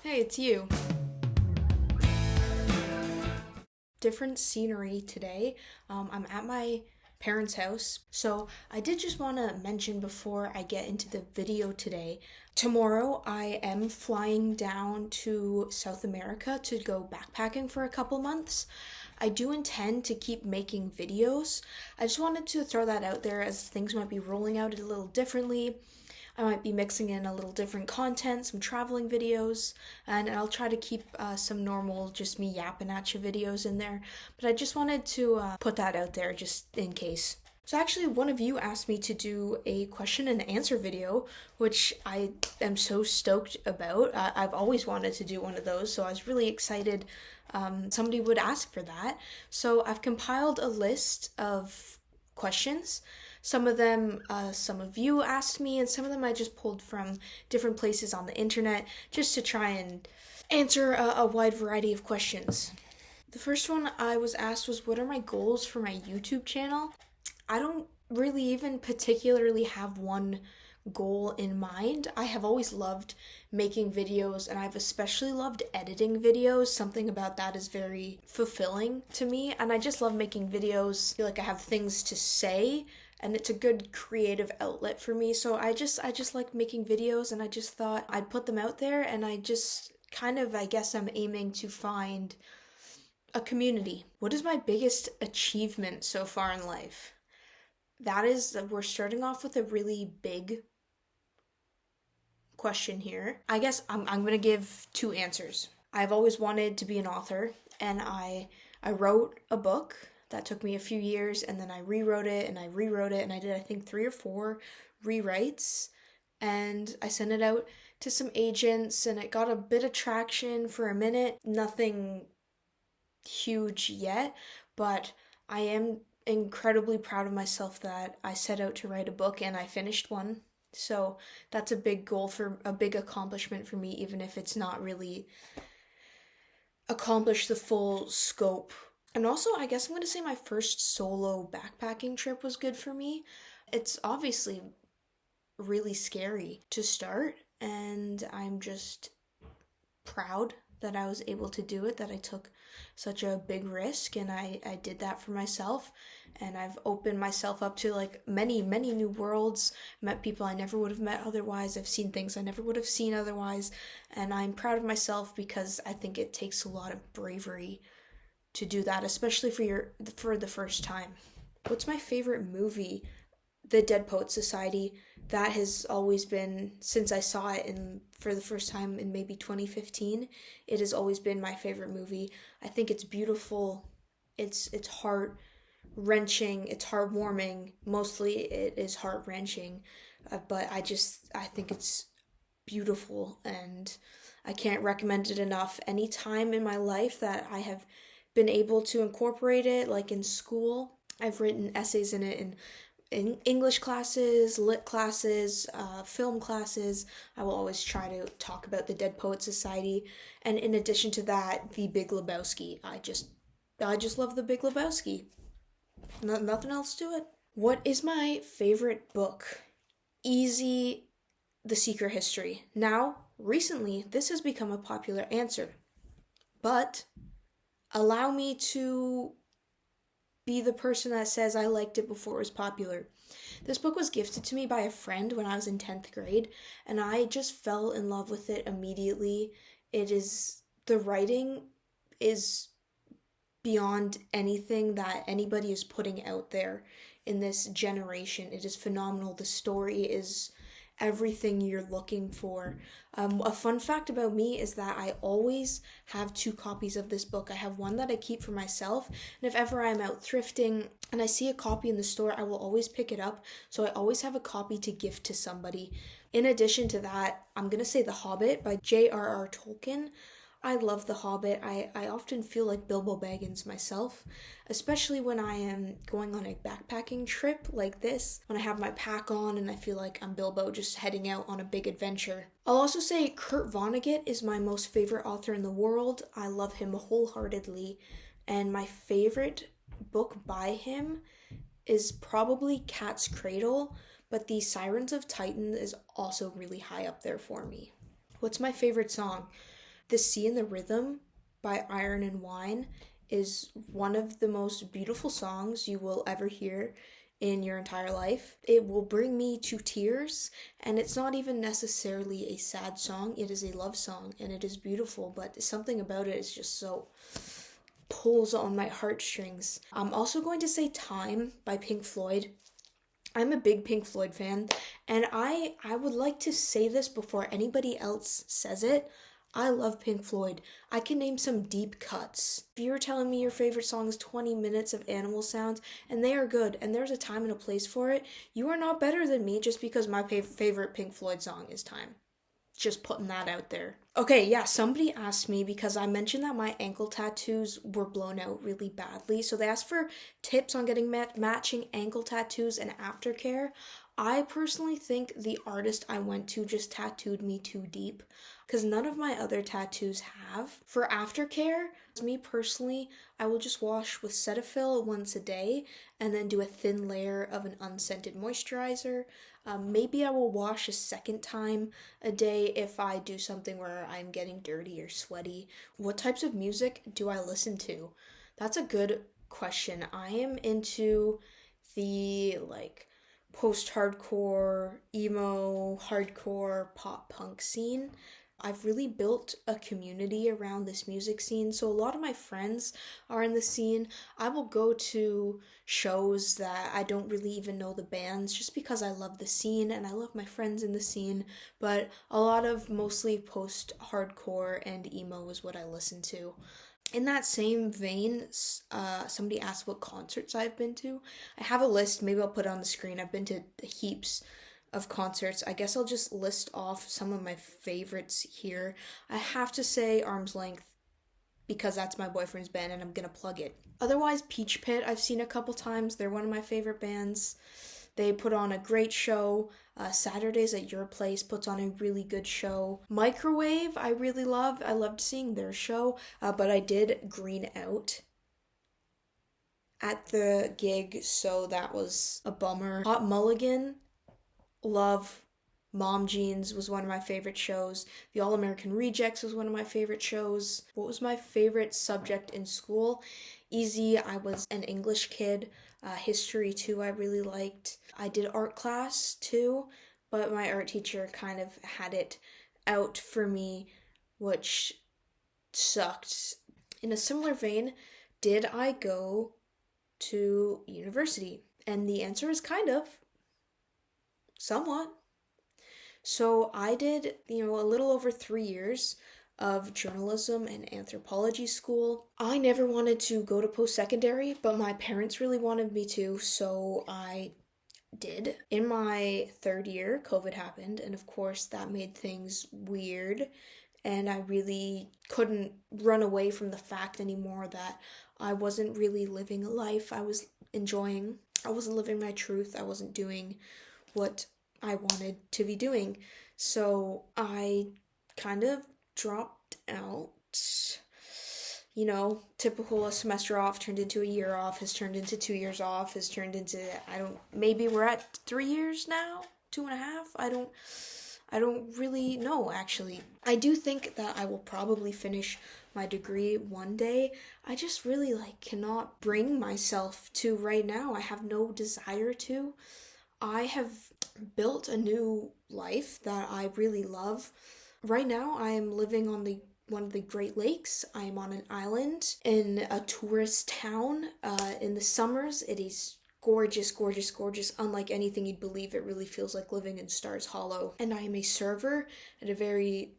Hey, it's you. Different scenery today. I'm at my parents' house. So I did just want to mention before I get into the video today. Tomorrow I am flying down to South America to go backpacking for a couple months. I do intend to keep making videos. I just wanted to throw that out there as things might be rolling out a little differently. I might be mixing in a little different content, some traveling videos, and I'll try to keep some normal, just me yapping at you videos in there. But I just wanted to put that out there just in case. So actually, one of you asked me to do a question and answer video, which I am so stoked about. I've always wanted to do one of those, so I was really excited somebody would ask for that. So I've compiled a list of questions. Some of them, some of you asked me, and some of them I just pulled from different places on the internet just to try and answer a wide variety of questions. The first one I was asked was, what are my goals for my YouTube channel? I don't really even particularly have one goal in mind. I have always loved making videos, and I've especially loved editing videos. Something about that is very fulfilling to me, and I just love making videos. I feel like I have things to say, and it's a good creative outlet for me. So I just like making videos, and I just thought I'd put them out there, and I just kind of, I guess I'm aiming to find a community. What is my biggest achievement so far in life? That is, we're starting off with a really big question here. I guess I'm going to give two answers. I've always wanted to be an author, and I wrote a book that took me a few years, and then I rewrote it, and I did, I think, 3 or 4 rewrites, and I sent it out to some agents, and it got a bit of traction for a minute. Nothing huge yet, but I am incredibly proud of myself that I set out to write a book and I finished one. So that's a big goal, for a big accomplishment for me, even if it's not really accomplished the full scope. And also, I guess I'm going to say my first solo backpacking trip was good for me. It's obviously really scary to start, and I'm just proud that I was able to do it, that I took such a big risk, and I did that for myself, and I've opened myself up to like many new worlds, met people I never would have met otherwise, I've seen things I never would have seen otherwise, and I'm proud of myself because I think it takes a lot of bravery to do that, especially for the first time. What's my favorite movie? The Dead Poet Society. That has always been, since I saw it for the first time in maybe 2015, it has always been my favorite movie. I think it's beautiful. It's heart wrenching. It's heartwarming. Mostly it is heart wrenching, but I think it's beautiful, and I can't recommend it enough. Any time in my life that I have been able to incorporate it, like in school, I've written essays in it, and in English classes, lit classes, film classes, I will always try to talk about the Dead Poet Society. And in addition to that, The Big Lebowski. I just love The Big Lebowski. Nothing else to it. What is my favorite book? Easy, The Secret History. Now, recently, this has become a popular answer. But allow me to be the person that says I liked it before it was popular. This book was gifted to me by a friend when I was in 10th grade, and I just fell in love with it immediately. The writing is beyond anything that anybody is putting out there in this generation. It is phenomenal. The story is everything you're looking for. A fun fact about me is that I always have 2 copies of this book. I have one that I keep for myself, and if ever I'm out thrifting and I see a copy in the store, I will always pick it up, so I always have a copy to gift to somebody. In addition to that, I'm going to say The Hobbit by J.R.R. Tolkien. I love The Hobbit. I often feel like Bilbo Baggins myself, especially when I am going on a backpacking trip like this, when I have my pack on and I feel like I'm Bilbo just heading out on a big adventure. I'll also say Kurt Vonnegut is my most favorite author in the world. I love him wholeheartedly, and my favorite book by him is probably Cat's Cradle, but The Sirens of Titan is also really high up there for me. What's my favorite song? The Sea and the Rhythm by Iron and Wine is one of the most beautiful songs you will ever hear in your entire life. It will bring me to tears, and it's not even necessarily a sad song. It is a love song, and it is beautiful, but something about it is just so pulls on my heartstrings. I'm also going to say Time by Pink Floyd. I'm a big Pink Floyd fan, and I would like to say this before anybody else says it. I love Pink Floyd. I can name some deep cuts. If you were telling me your favorite song is 20 minutes of animal sounds, and they are good, and there's a time and a place for it, you are not better than me just because my favorite Pink Floyd song is Time. Just putting that out there. Okay, yeah, somebody asked me because I mentioned that my ankle tattoos were blown out really badly. So they asked for tips on getting matching ankle tattoos and aftercare. I personally think the artist I went to just tattooed me too deep because none of my other tattoos have. For aftercare, me personally, I will just wash with Cetaphil once a day and then do a thin layer of an unscented moisturizer. Maybe I will wash a second time a day if I do something where I'm getting dirty or sweaty. What types of music do I listen to? That's a good question. I am into the post-hardcore, emo, hardcore, pop punk scene. I've really built a community around this music scene. So a lot of my friends are in the scene. I will go to shows that I don't really even know the bands just because I love the scene and I love my friends in the scene. But a lot of mostly post-hardcore and emo is what I listen to. In that same vein, somebody asked what concerts I've been to. I have a list. Maybe I'll put it on the screen. I've been to heaps of concerts. I guess I'll just list off some of my favorites here. I have to say Arm's Length because that's my boyfriend's band and I'm gonna plug it. Otherwise, Peach Pit I've seen a couple times. They're one of my favorite bands. They put on a great show. Saturdays at Your Place puts on a really good show. Microwave I really love. I loved seeing their show, but I did green out at the gig, so that was a bummer. Hot Mulligan, love. Mom Jeans was one of my favorite shows. The All American Rejects was one of my favorite shows. What was my favorite subject in school? Easy, I was an English kid. History too, I really liked. I did art class too, but my art teacher kind of had it out for me, which sucked. In a similar vein, did I go to university? And the answer is kind of. Somewhat. So I did, a little over 3 years of journalism and anthropology school. I never wanted to go to post-secondary, but my parents really wanted me to, so I did. In my third year, COVID happened, and of course that made things weird, and I really couldn't run away from the fact anymore that I wasn't really living a life I was enjoying. I wasn't living my truth. I wasn't doing what I wanted to be doing. So I kind of dropped out. Typical, a semester off turned into a year off, has turned into 2 years off, has turned into, maybe we're at 3 years now? 2.5? I don't really know, actually. I do think that I will probably finish my degree one day. I just really, cannot bring myself to right now. I have no desire to. I have built a new life that I really love. Right now, I am living on one of the Great Lakes. I am on an island in a tourist town. In the summers, it is gorgeous, gorgeous, gorgeous. Unlike anything you'd believe, it really feels like living in Stars Hollow. And I am a server at a very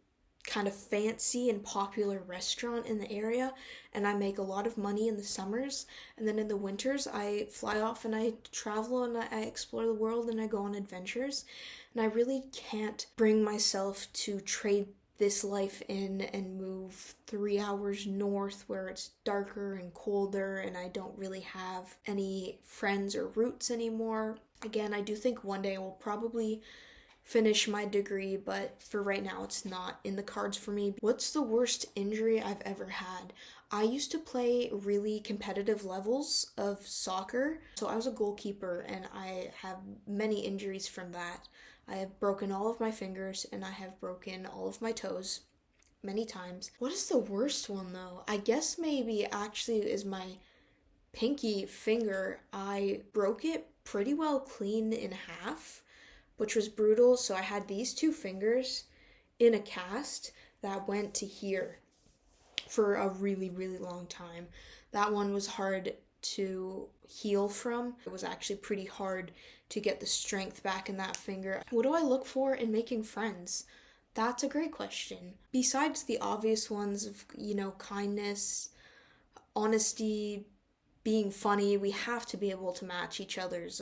kind of fancy and popular restaurant in the area, and I make a lot of money in the summers, and then in the winters I fly off and I travel and I explore the world and I go on adventures, and I really can't bring myself to trade this life in and move 3 hours north where it's darker and colder and I don't really have any friends or roots anymore. Again, I do think one day I will probably finish my degree, but for right now it's not in the cards for me. What's the worst injury I've ever had? I used to play really competitive levels of soccer, so I was a goalkeeper and I have many injuries from that. I have broken all of my fingers and I have broken all of my toes. many times. What is the worst one though? I guess maybe actually is my pinky finger. I broke it pretty well clean in half, which was brutal. So I had these two fingers in a cast that went to here for a really, really long time. That one was hard to heal from. It was actually pretty hard to get the strength back in that finger. What do I look for in making friends? That's a great question. Besides the obvious ones of, kindness, honesty, being funny, we have to be able to match each other's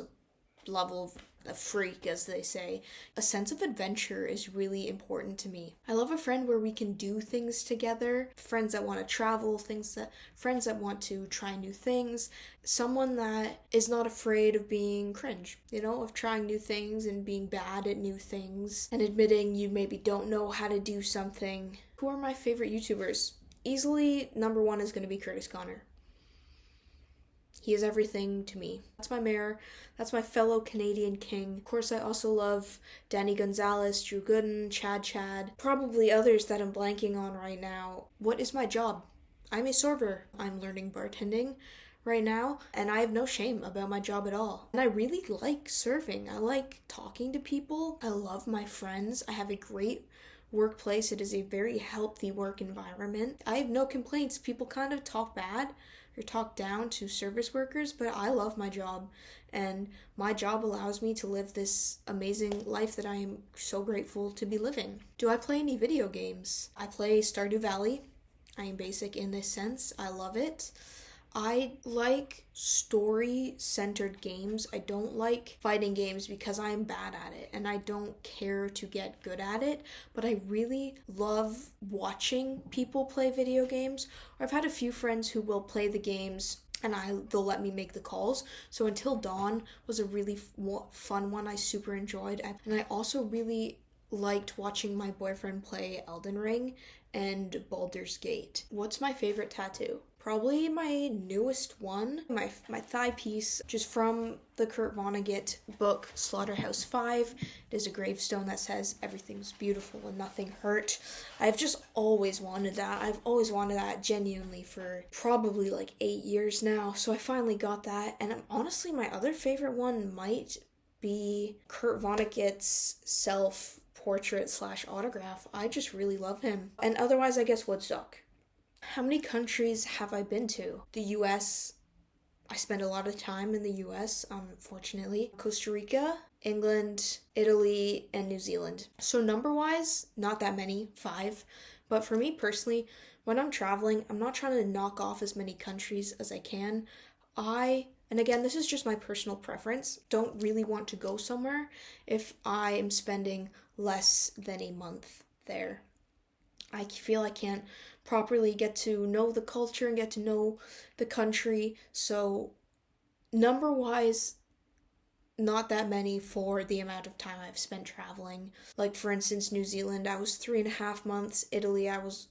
level of a freak, as they say. A sense of adventure is really important to me. I love a friend where we can do things together, friends that want to travel, friends that want to try new things, someone that is not afraid of being cringe, of trying new things and being bad at new things and admitting you maybe don't know how to do something. Who are my favorite YouTubers? Easily number one is going to be Curtis Connor. He is everything to me. That's my mayor. That's my fellow Canadian king. Of course, I also love Danny Gonzalez, Drew Gooden, Chad, probably others that I'm blanking on right now. What is my job? I'm a server. I'm learning bartending right now, and I have no shame about my job at all. And I really like serving. I like talking to people. I love my friends. I have a great workplace. It is a very healthy work environment. I have no complaints. People kind of talk bad or talk down to service workers, but I love my job, and my job allows me to live this amazing life that I am so grateful to be living. Do I play any video games? I play Stardew Valley. I am basic in this sense. I love it. I like story-centered games. I don't like fighting games because I am bad at it and I don't care to get good at it, but I really love watching people play video games. Or I've had a few friends who will play the games and they'll let me make the calls. So Until Dawn was a really fun one I super enjoyed. And I also really liked watching my boyfriend play Elden Ring and Baldur's Gate. What's my favorite tattoo? Probably my newest one, my thigh piece, just from the Kurt Vonnegut book, Slaughterhouse-Five. It is a gravestone that says, "Everything's beautiful and nothing hurt." I've just always wanted that. I've always wanted that genuinely for probably like 8 years now. So I finally got that. And honestly, my other favorite one might be Kurt Vonnegut's self-portrait / autograph. I just really love him. And otherwise, I guess Woodstock. How many countries have I been to? The US, I spend a lot of time in the US, unfortunately. Costa Rica, England, Italy, and New Zealand. So number-wise, not that many, 5. But for me personally, when I'm traveling, I'm not trying to knock off as many countries as I can. And again, this is just my personal preference, don't really want to go somewhere if I am spending less than a month there. I feel I can't properly get to know the culture and get to know the country. So number-wise, not that many for the amount of time I've spent traveling. Like for instance, New Zealand, I was 3.5 months. Italy, I was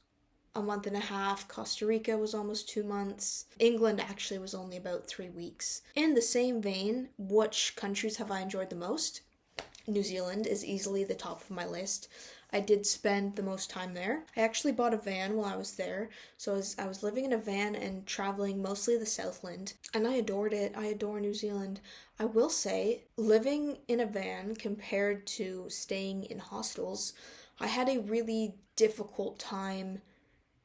a month and a half. Costa Rica was almost 2 months. England actually was only about 3 weeks. In the same vein, which countries have I enjoyed the most? New Zealand is easily the top of my list. I did spend the most time there. I actually bought a van while I was there. So I was living in a van and traveling mostly the Southland. And I adored it. I adore New Zealand. I will say, living in a van compared to staying in hostels, I had a really difficult time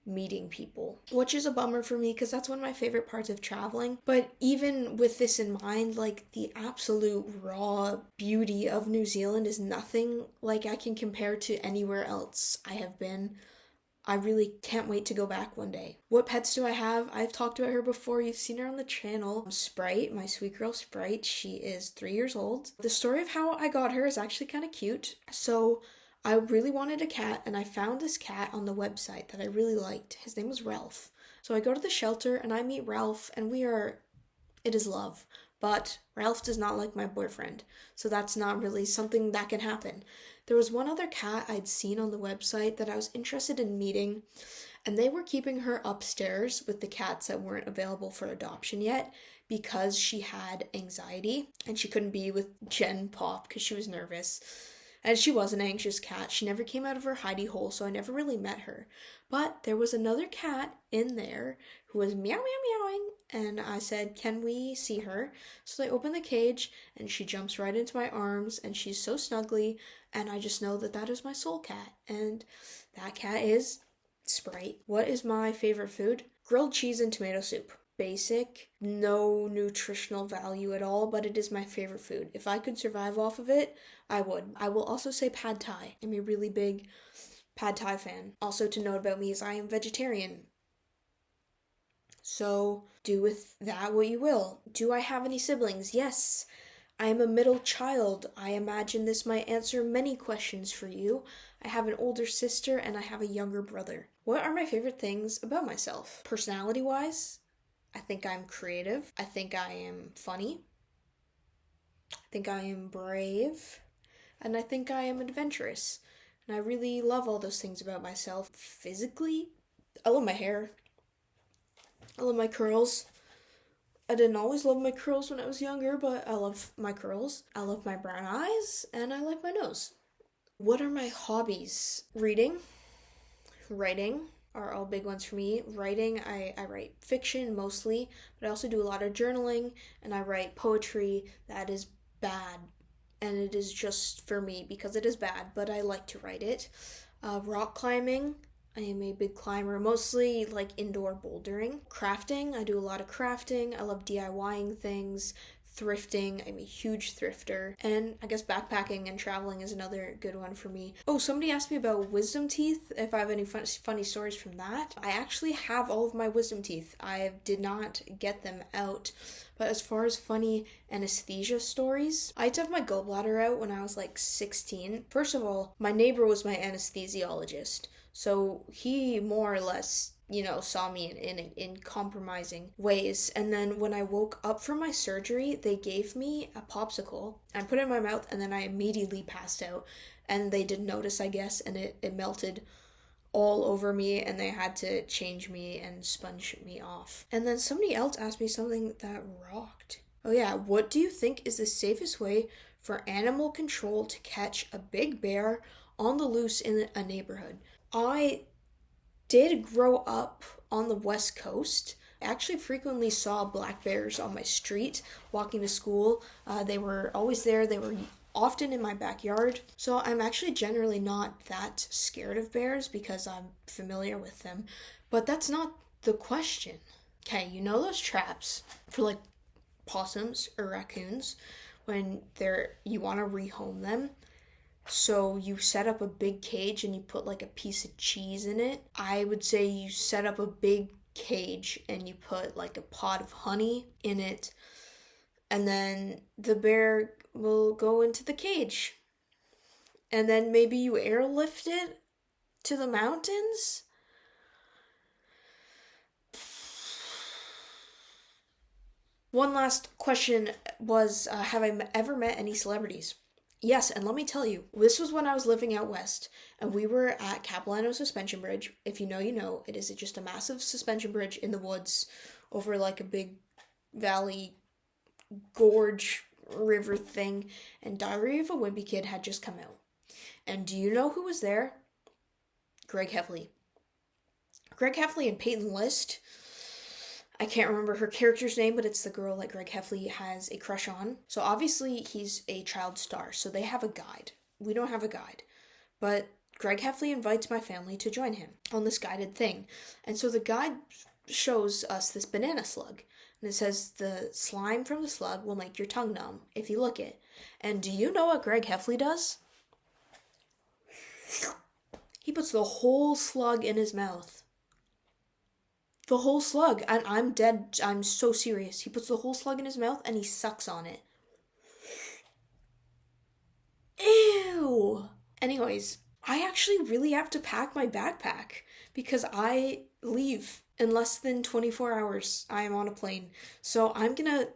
meeting people, which is a bummer for me because that's one of my favorite parts of traveling. But even with this in mind, like the absolute raw beauty of New Zealand is nothing like I can compare to anywhere else I have been. I really can't wait to go back one day. What pets do I have? I've talked about her before. You've seen her on the channel. Sprite, my sweet girl Sprite. She is 3 years old. The story of how I got her is actually kind of cute. So I really wanted a cat, and I found this cat on the website that I really liked. His name was Ralph. So I go to the shelter, and I meet Ralph, and it is love. But Ralph does not like my boyfriend, so that's not really something that can happen. There was one other cat I'd seen on the website that I was interested in meeting, and they were keeping her upstairs with the cats that weren't available for adoption yet because she had anxiety, and she couldn't be with Jen Pop because she was nervous. And she was an anxious cat. She never came out of her hidey hole, so I never really met her. But there was another cat in there who was meow meow meowing, and I said, "Can we see her?" So they open the cage, and she jumps right into my arms, and she's so snuggly, and I just know that that is my soul cat, and that cat is Sprite. What is my favorite food? Grilled cheese and tomato soup. Basic, no nutritional value at all, but it is my favorite food. If I could survive off of it, I would. I will also say pad thai. I'm a really big pad thai fan. Also to note about me is I am vegetarian. So do with that what you will. Do I have any siblings? Yes. I am a middle child. I imagine this might answer many questions for you. I have an older sister and I have a younger brother. What are my favorite things about myself? Personality-wise, I think I'm creative. I think I am funny. I think I am brave. And I think I am adventurous. And I really love all those things about myself. Physically, I love my hair. I love my curls. I didn't always love my curls when I was younger, but I love my curls. I love my brown eyes, and I like my nose. What are my hobbies? Reading, writing are all big ones for me. Writing, I write fiction mostly, but I also do a lot of journaling, and I write poetry that is bad. And it is just for me because it is bad, but I like to write it. Rock climbing, I am a big climber, mostly like indoor bouldering. Crafting, I do a lot of crafting. I love DIYing things. Thrifting, I'm a huge thrifter. And I guess backpacking and traveling is another good one for me. Oh, somebody asked me about wisdom teeth, if I have any funny stories from that. I actually have all of my wisdom teeth. I did not get them out. But as far as funny anesthesia stories, I had to have my gallbladder out when I was like 16. First of all, my neighbor was my anesthesiologist. So he more or less, saw me in compromising ways. And then when I woke up from my surgery, they gave me a popsicle. I put it in my mouth and then I immediately passed out. And they didn't notice, I guess, and it melted all over me and they had to change me and sponge me off. And then somebody else asked me something that rocked. Oh yeah, what do you think is the safest way for animal control to catch a big bear on the loose in a neighborhood? I did grow up on the West Coast. I actually frequently saw black bears on my street walking to school. They were always there. They were often in my backyard. So I'm actually generally not that scared of bears because I'm familiar with them. But that's not the question. Okay, you know those traps for like possums or raccoons when you want to rehome them? So you set up a big cage and you put like a piece of cheese in it. I would say you set up a big cage and you put like a pot of honey in it. And then the bear will go into the cage. And then maybe you airlift it to the mountains. One last question was, have I ever met any celebrities? Yes, and let me tell you, this was when I was living out west, and we were at Capilano Suspension Bridge. If you know, you know. It is just a massive suspension bridge in the woods over like a big valley, gorge, river thing, and Diary of a Wimpy Kid had just come out. And do you know who was there? Greg Heffley. Greg Heffley and Peyton List. I can't remember her character's name, but it's the girl that Greg Heffley has a crush on. So obviously he's a child star, so they have a guide. We don't have a guide. But Greg Heffley invites my family to join him on this guided thing. And so the guide shows us this banana slug. And it says the slime from the slug will make your tongue numb if you lick it. And do you know what Greg Heffley does? He puts the whole slug in his mouth. The whole slug. And I'm dead. I'm so serious. He puts the whole slug in his mouth and he sucks on it. Ew. Anyways, I actually really have to pack my backpack because I leave in less than 24 hours. I am on a plane. So I'm gonna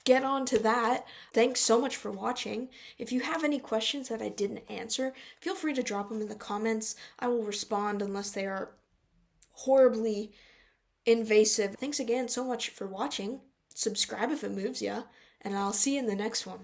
get on to that. Thanks so much for watching. If you have any questions that I didn't answer, feel free to drop them in the comments. I will respond unless they are horribly invasive. Thanks again so much for watching. Subscribe if it moves ya, and I'll see you in the next one.